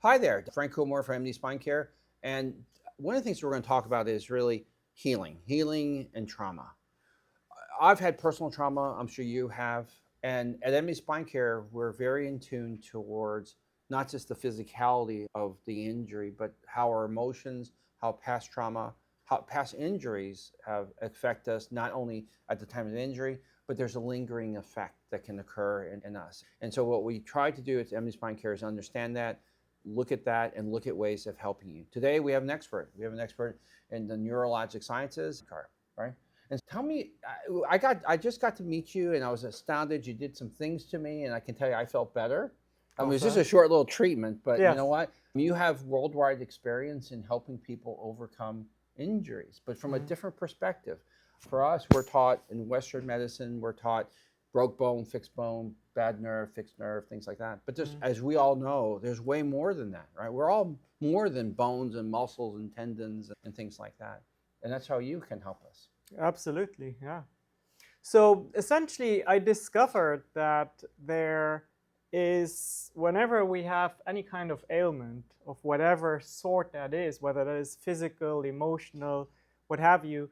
Hi there, Frank Kuwamura from MD Spine Care. And one of the things we're going to talk about is really healing and trauma. I've had personal trauma, I'm sure you have. And at MD Spine Care, we're very in tune towards not just the physicality of the injury, but how our emotions, how past trauma, how past injuries have affect us, not only at the time of the injury, but there's a lingering effect that can occur in us. And so what we try to do at MD Spine Care is understand that, look at that, and look at ways of helping you. Today we have an expert. We have an expert in the neurologic sciences, right? And tell me, I just got to meet you, and I was astounded. You did some things to me, and I can tell you, I felt better. I mean, it was just a short little treatment, but you know Yes. what? You have worldwide experience in helping people overcome injuries, but from a different perspective. For us, we're taught in Western medicine, we're taught broke bone, fixed bone, bad nerve, fixed nerve, things like that. But just as we all know, there's way more than that, right? We're all more than bones and muscles and tendons and things like that. And that's how you can help us. Absolutely, yeah. So essentially, I discovered that there is, whenever we have any kind of ailment of whatever sort that is, whether that is physical, emotional, what have you,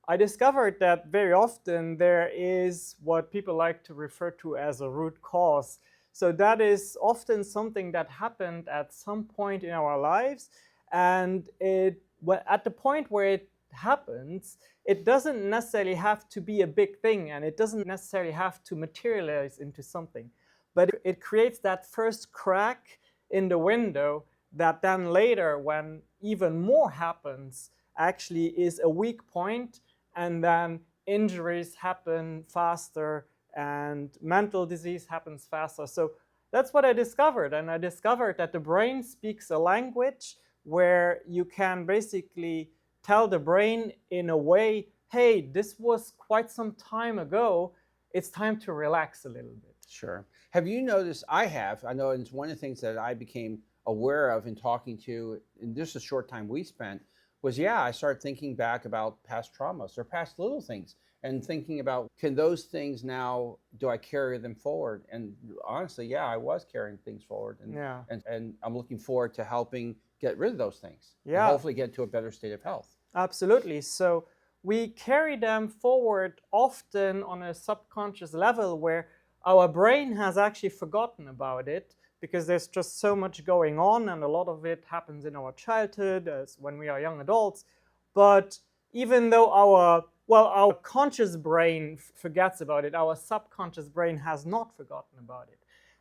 I discovered that very often there is what people like to refer to as a root cause. So that is often something that happened at some point in our lives, and at the point where it happens, it doesn't necessarily have to be a big thing, and it doesn't necessarily have to materialize into something. But it creates that first crack in the window that then later, when even more happens, actually is a weak point, and then injuries happen faster and mental disease happens faster. So that's what I discovered. And I discovered that the brain speaks a language where you can basically tell the brain in a way, hey, this was quite some time ago. It's time to relax a little bit. Sure. Have you noticed? I know it's one of the things that I became aware of in talking to, in just a short time we spent, was I started thinking back about past traumas or past little things and thinking about, can those things now, do I carry them forward? And honestly, I was carrying things forward. And I'm looking forward to helping get rid of those things and hopefully get to a better state of health. Absolutely. So we carry them forward often on a subconscious level where our brain has actually forgotten about it because there's just so much going on, and a lot of it happens in our childhood as when we are young adults. But even though our conscious brain forgets about it, our subconscious brain has not forgotten about it.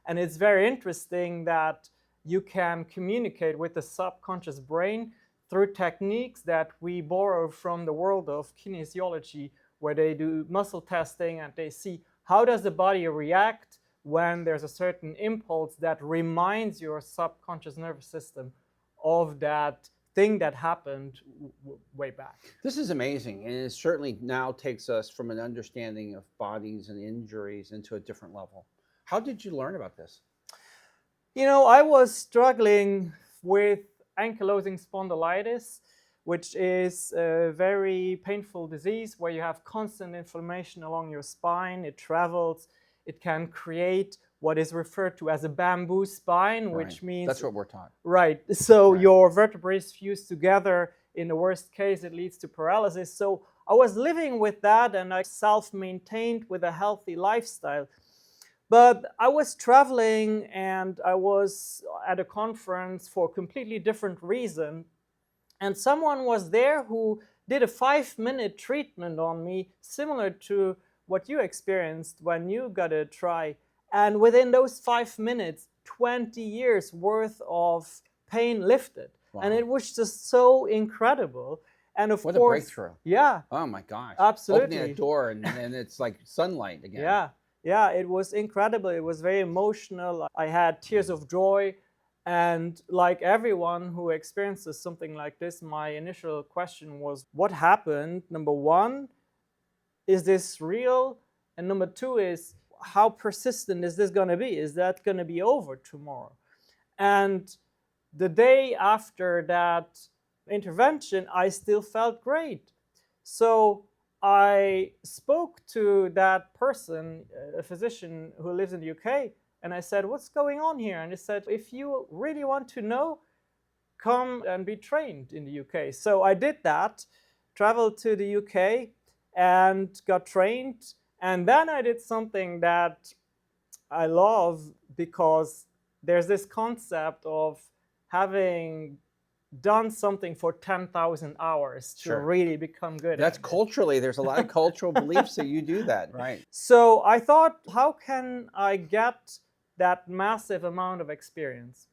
And it's very interesting that you can communicate with the subconscious brain through techniques that we borrow from the world of kinesiology, where they do muscle testing and they see how does the body react when there's a certain impulse that reminds your subconscious nervous system of that thing that happened way back. This is amazing, and it certainly now takes us from an understanding of bodies and injuries into a different level. How did you learn about this? You know, I was struggling with ankylosing spondylitis, which is a very painful disease where you have constant inflammation along your spine. It travels. It can create what is referred to as a bamboo spine, which means... That's what we're taught. Right. So your vertebrae fuse together. In the worst case, it leads to paralysis. So I was living with that, and I self-maintained with a healthy lifestyle. But I was traveling, and I was at a conference for a completely different reason. And someone was there who did a 5-minute treatment on me, similar to what you experienced when you got a try. And within those 5 minutes, 20 years worth of pain lifted. Wow. And it was just so incredible. And of course, what a breakthrough. Yeah. Oh my gosh. Absolutely. Opening a door and it's like sunlight again. Yeah, it was incredible. It was very emotional. I had tears of joy. And like everyone who experiences something like this, my initial question was, what happened? Number one, is this real? And number two is, how persistent is this going to be? Is that going to be over tomorrow? And the day after that intervention, I still felt great. So I spoke to that person, a physician who lives in the UK, And I said, what's going on here? And they said, if you really want to know, come and be trained in the UK. So I did that, traveled to the UK and got trained. And then I did something that I love, because there's this concept of having done something for 10,000 hours to Sure. really become good That's at it. culturally, there's a lot of cultural beliefs that you do that, right? So I thought, how can I get that massive amount of experience?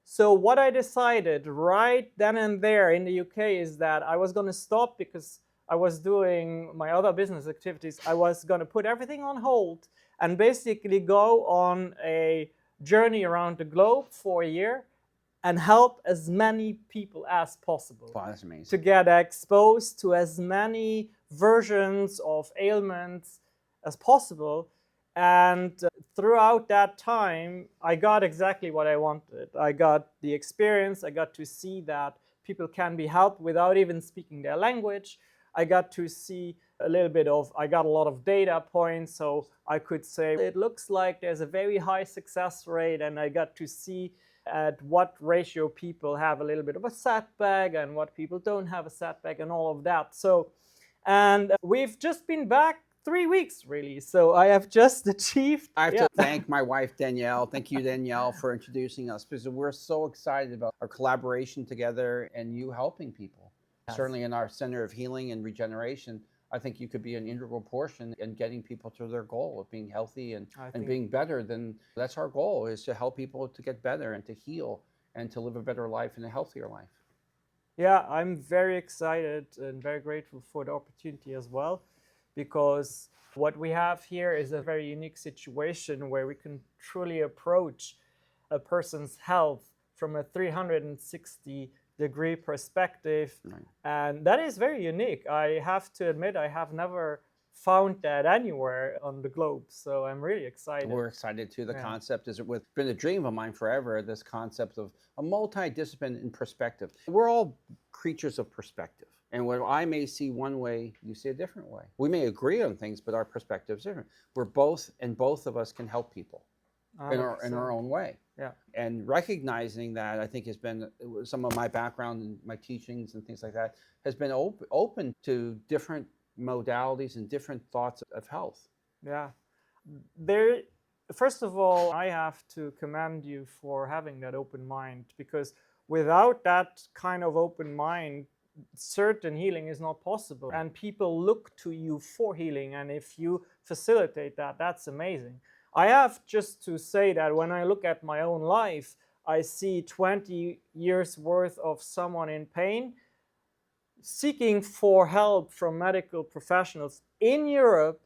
So what I decided right then and there in the UK is that I was going to stop, because I was doing my other business activities. I was going to put everything on hold and basically go on a journey around the globe for a year and help as many people as possible. Wow, that's amazing. To get exposed to as many versions of ailments as possible. And throughout that time, I got exactly what I wanted. I got the experience. I got to see that people can be helped without even speaking their language. I got to see a little bit of, I got a lot of data points, so I could say it looks like there's a very high success rate, and I got to see at what ratio people have a little bit of a setback and what people don't have a setback and all of that. So, and we've just been back 3 weeks really. So I have just achieved. I have to thank my wife, Danielle. Thank you, Danielle, for introducing us, because we're so excited about our collaboration together and you helping people. Yes. Certainly in our Center of Healing and Regeneration, I think you could be an integral portion in getting people to their goal of being healthy and being better. That's our goal, is to help people to get better and to heal and to live a better life and a healthier life. Yeah, I'm very excited and very grateful for the opportunity as well, because what we have here is a very unique situation where we can truly approach a person's health from a 360-degree perspective. Right. And that is very unique. I have to admit, I have never found that anywhere on the globe. So I'm really excited. We're excited too. The concept is been a dream of mine forever, this concept of a multidiscipline in perspective. We're all creatures of perspective. And what I may see one way, you see a different way. We may agree on things, but our perspective is different. Both of us can help people in our own way. Yeah. And recognizing that, I think, has been some of my background and my teachings and things like that, has been open to different modalities and different thoughts of health. Yeah. First of all, I have to commend you for having that open mind, because without that kind of open mind, certain healing is not possible. And people look to you for healing. And if you facilitate that, that's amazing. I have just to say that when I look at my own life, I see 20 years worth of someone in pain seeking for help from medical professionals in Europe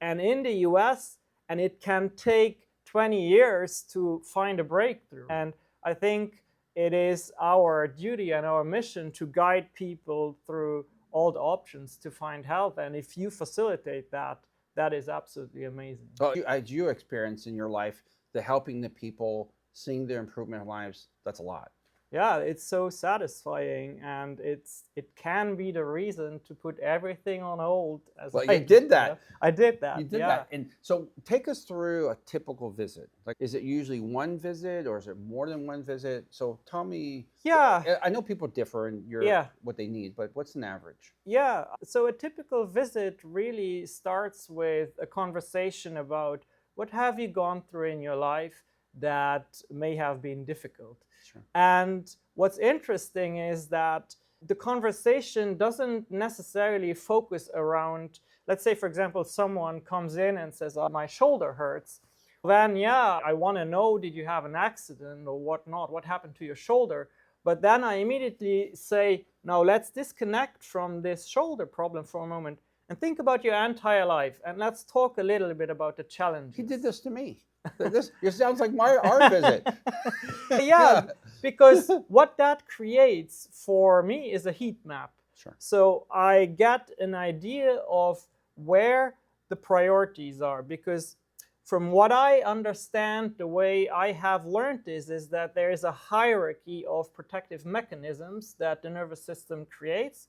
and in the US, and it can take 20 years to find a breakthrough. And I think it is our duty and our mission to guide people through all the options to find health. And if you facilitate that, that is absolutely amazing. So as you experience in your life, the helping the people, seeing their improvement in lives, that's a lot. Yeah, it's so satisfying, and it can be the reason to put everything on hold. You did that. I did that. You did that. And so take us through a typical visit. Like, is it usually one visit or is it more than one visit? So tell me. Yeah. I know people differ in what they need, but what's an average? Yeah. So a typical visit really starts with a conversation about what have you gone through in your life that may have been difficult. Sure. And what's interesting is that the conversation doesn't necessarily focus around, let's say, for example, someone comes in and says, oh, my shoulder hurts. Then, I want to know, did you have an accident or whatnot? What happened to your shoulder? But then I immediately say, now let's disconnect from this shoulder problem for a moment and think about your entire life. And let's talk a little bit about the challenges. He did this to me. It sounds like our visit. Yeah, because what that creates for me is a heat map. Sure. So I get an idea of where the priorities are, because from what I understand, the way I have learned this is that there is a hierarchy of protective mechanisms that the nervous system creates.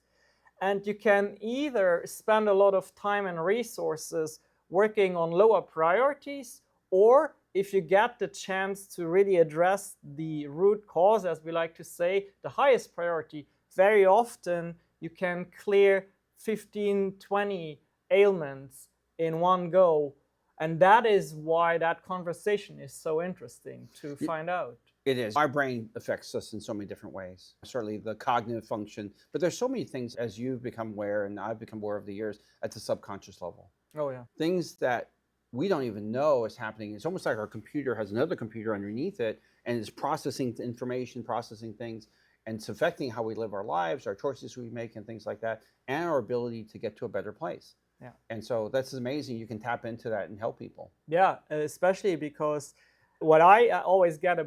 And you can either spend a lot of time and resources working on lower priorities, or if you get the chance to really address the root cause, as we like to say, the highest priority, very often you can clear 15, 20 ailments in one go. And that is why that conversation is so interesting to find out. It is. Our brain affects us in so many different ways. Certainly the cognitive function, but there's so many things as you've become aware and I've become aware over the years at the subconscious level. Oh, yeah. Things that we don't even know is happening. It's almost like our computer has another computer underneath it and is processing information, processing things, and it's affecting how we live our lives, our choices we make, and things like that, and our ability to get to a better place. Yeah. And so that's amazing. You can tap into that and help people. Yeah, especially because what I always get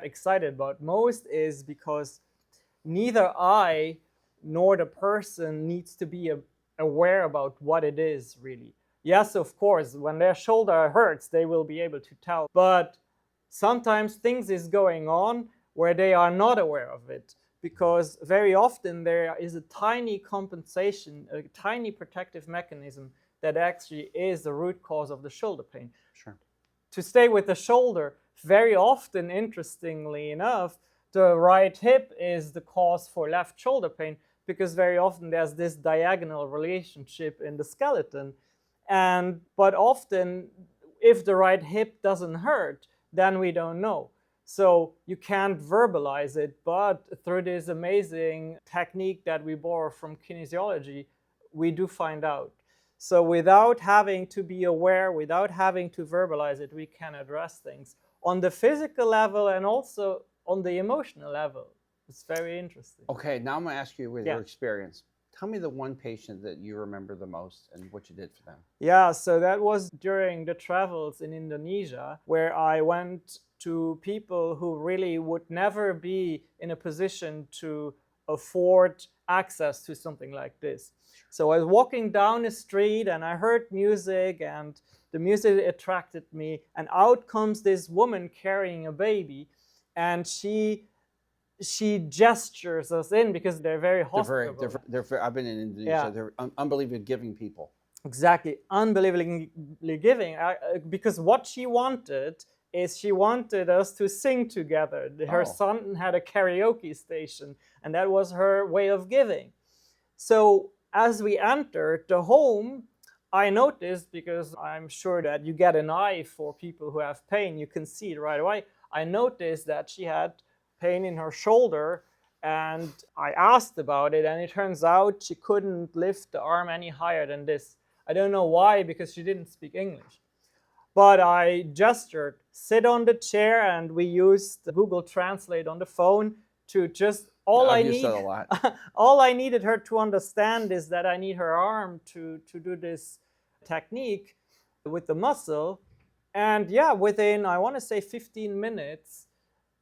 excited about most is because neither I nor the person needs to be aware about what it is really. Yes, of course, when their shoulder hurts, they will be able to tell. But sometimes things is going on where they are not aware of it, because very often there is a tiny compensation, a tiny protective mechanism that actually is the root cause of the shoulder pain. Sure. To stay with the shoulder, very often, interestingly enough, the right hip is the cause for left shoulder pain, because very often there's this diagonal relationship in the skeleton. But often, if the right hip doesn't hurt, then we don't know. So you can't verbalize it, but through this amazing technique that we borrow from kinesiology, we do find out. So without having to be aware, without having to verbalize it, we can address things on the physical level and also on the emotional level. It's very interesting. Okay, now I'm going to ask you with your experience. Tell me the one patient that you remember the most and what you did for them. Yeah, so that was during the travels in Indonesia, where I went to people who really would never be in a position to afford access to something like this. So I was walking down the street and I heard music, and the music attracted me, and out comes this woman carrying a baby, and she gestures us in because they're very hospitable. I've been in Indonesia. They're unbelievably giving people. Exactly, unbelievably giving. Because what she wanted is she wanted us to sing together. Her son had a karaoke station, and that was her way of giving. So as we entered the home, I noticed, because I'm sure that you get an eye for people who have pain, you can see it right away. I noticed that she had pain in her shoulder, and I asked about it, and it turns out she couldn't lift the arm any higher than this. I don't know why, because she didn't speak English. But I gestured, sit on the chair, and we used Google Translate on the phone to just, all I needed her to understand is that I need her arm to do this technique with the muscle. And yeah, within, I want to say 15 minutes,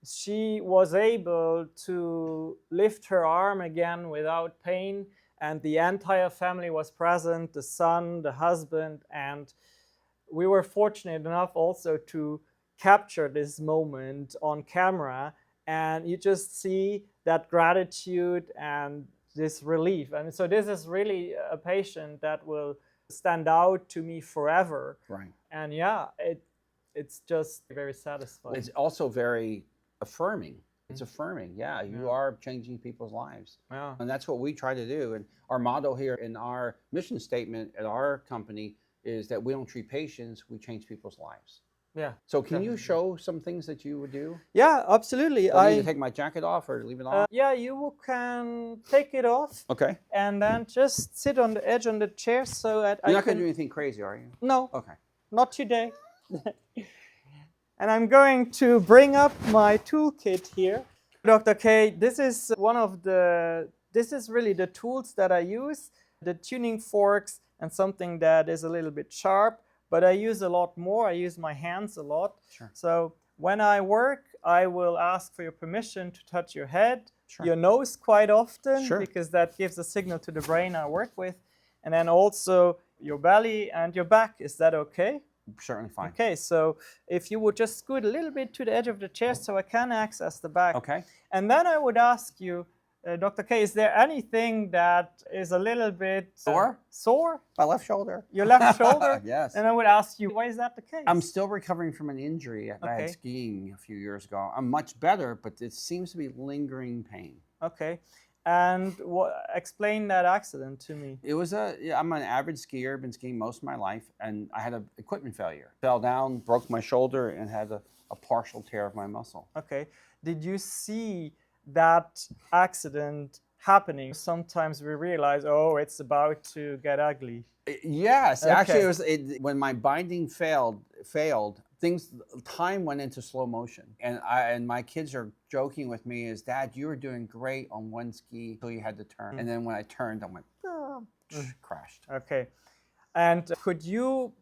she was able to lift her arm again without pain, and the entire family was present, the son, the husband, and we were fortunate enough also to capture this moment on camera, and you just see that gratitude and this relief. And so this is really a patient that will stand out to me forever. Right. And yeah, it's just very satisfying. It's also very affirming. It's affirming. Yeah, you are changing people's lives. Yeah. And that's what we try to do. And our motto here in our mission statement at our company is that we don't treat patients, we change people's lives. Yeah. So can you show some things that you would do? Yeah, absolutely. I need to take my jacket off or leave it on? Yeah, you can take it off. Okay. And then just sit on the edge on the chair so that You're not going to do anything crazy, are you? No. Okay. Not today. And I'm going to bring up my toolkit here. Dr. K, this is really the tools that I use, the tuning forks and something that is a little bit sharp, but I use a lot more. I use my hands a lot. Sure. So when I work, I will ask for your permission to touch your head, your nose quite often, because that gives a signal to the brain I work with, and then also your belly and your back. Is that okay? Certainly fine. Okay, so if you would just scoot a little bit to the edge of the chair so I can access the back. Okay. And then I would ask you Dr. K, is there anything that is a little bit Sore? Sore? My left shoulder. Your left shoulder? Yes. And I would ask you, why is that the case? I'm still recovering from an injury I Okay. had skiing a few years ago. I'm much better, but it seems to be lingering pain. Okay. And explain that accident to me. It was I'm an avid skier, been skiing most of my life, and I had an equipment failure. Fell down, broke my shoulder, and had a partial tear of my muscle. Okay. Did you see that accident happening? Sometimes we realize, oh, it's about to get ugly. Yes, Okay. actually, when my binding failed. Time went into slow motion, and my kids are joking with me is, Dad, you were doing great on one ski until you had to turn, and then when I turned, I went crashed. Okay. And could you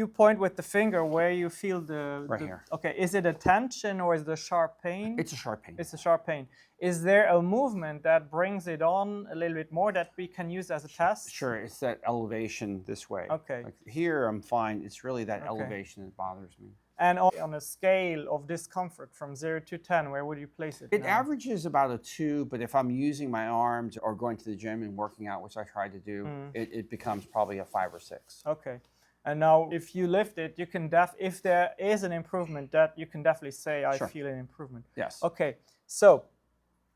point with the finger where you feel Right here. Okay, is it a tension or is it a sharp pain? It's a sharp pain. It's a sharp pain. Is there a movement that brings it on a little bit more that we can use as a test? Sure, it's that elevation this way. Okay. Like here, I'm fine. It's really that Okay. elevation that bothers me. And on a scale of discomfort from 0 to 10, where would you place it? It now? averages about a 2, but if I'm using my arms or going to the gym and working out, which I try to do, it becomes probably a 5 or 6. Okay. And now, if you lift it, you can if there is an improvement, that you can definitely say, I Sure. feel an improvement. Yes. Okay. So,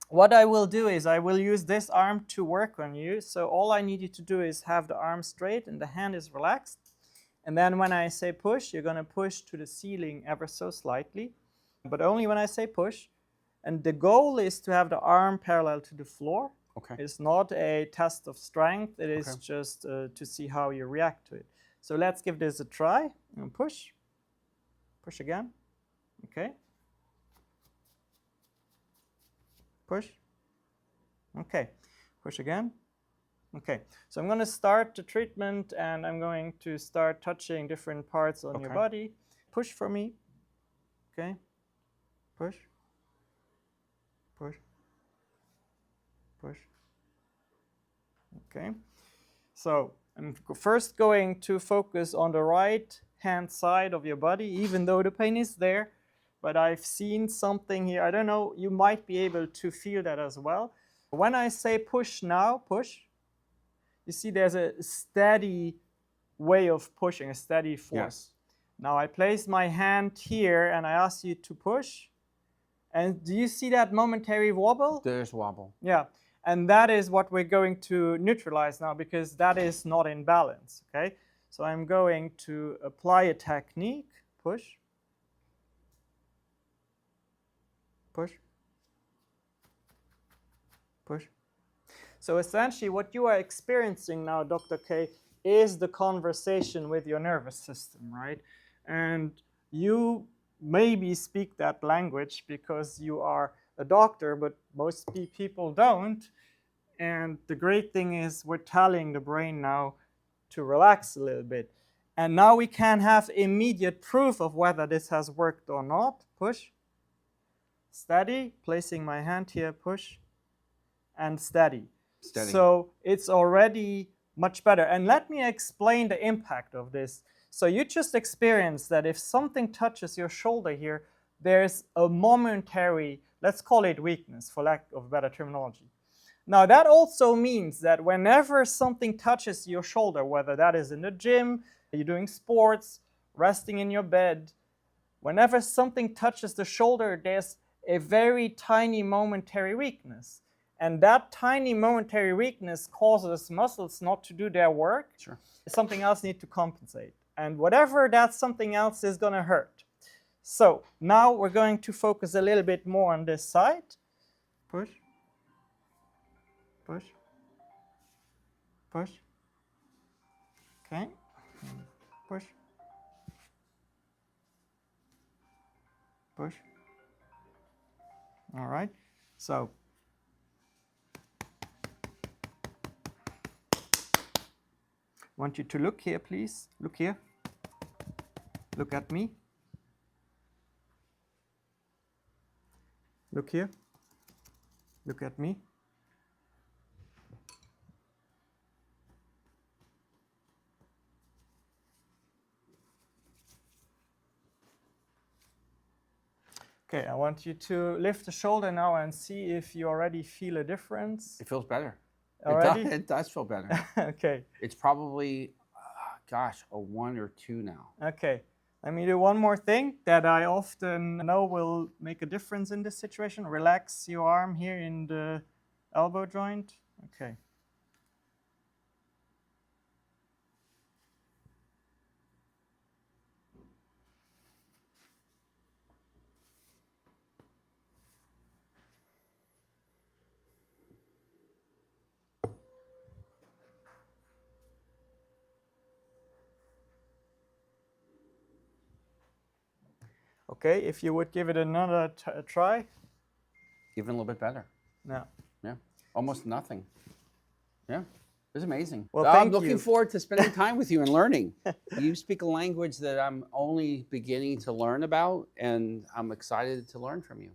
what I will do is I will use this arm to work on you. So all I need you to do is have the arm straight and the hand is relaxed. And then when I say push, you're going to push to the ceiling ever so slightly, but only when I say push. And the goal is to have the arm parallel to the floor. Okay. It's not a test of strength. It is Okay. just to see how you react to it. So let's give this a try. And push. Push again. Okay. Push. Okay. Push again. Okay. So I'm going to start the treatment and I'm going to start touching different parts on your Okay. body. Push for me. Okay. Push. Push. Push. Okay. So I'm first going to focus on the right hand side of your body, even though the pain is there. But I've seen something here. I don't know, you might be able to feel that as well. When I say push now, push, you see there's a steady way of pushing, a steady force. Yes. Now I place my hand here and I ask you to push. And do you see that momentary wobble? There's wobble. Yeah. And that is what we're going to neutralize now because that is not in balance, okay? So I'm going to apply a technique, push, push, push. So essentially what you are experiencing now, Dr. K, is the conversation with your nervous system, right? And you maybe speak that language because you are a doctor, but most people don't. And the great thing is we're telling the brain now to relax a little bit. And now we can have immediate proof of whether this has worked or not. Push, steady, placing my hand here, push, and steady. Steady. So it's already much better. And let me explain the impact of this. So you just experienced that if something touches your shoulder here, there's a momentary, let's call it weakness for lack of better terminology. Now that also means that whenever something touches your shoulder, whether that is in the gym, you're doing sports, resting in your bed, whenever something touches the shoulder, there's a very tiny momentary weakness. And that tiny momentary weakness causes muscles not to do their work. Sure. Something else needs to compensate. And whatever that something else is going to hurt. So now we're going to focus a little bit more on this side. Push. Push. Push. Okay. Push. Push. All right. So I want you to look here, please. Look here. Look at me. Look here. Look at me. Okay, I want you to lift the shoulder now and see if you already feel a difference. It feels better. Already? It does feel better. Okay. It's probably, gosh, a 1 or 2 now. Okay. Let me do one more thing that I often know will make a difference in this situation. Relax your arm here in the elbow joint. Okay. Okay, if you would give it another try. Even a little bit better. No. Yeah. Almost nothing. Yeah. It's amazing. Well, I'm thank looking you. forward to spending time with you and learning. You speak a language that I'm only beginning to learn about, and I'm excited to learn from you.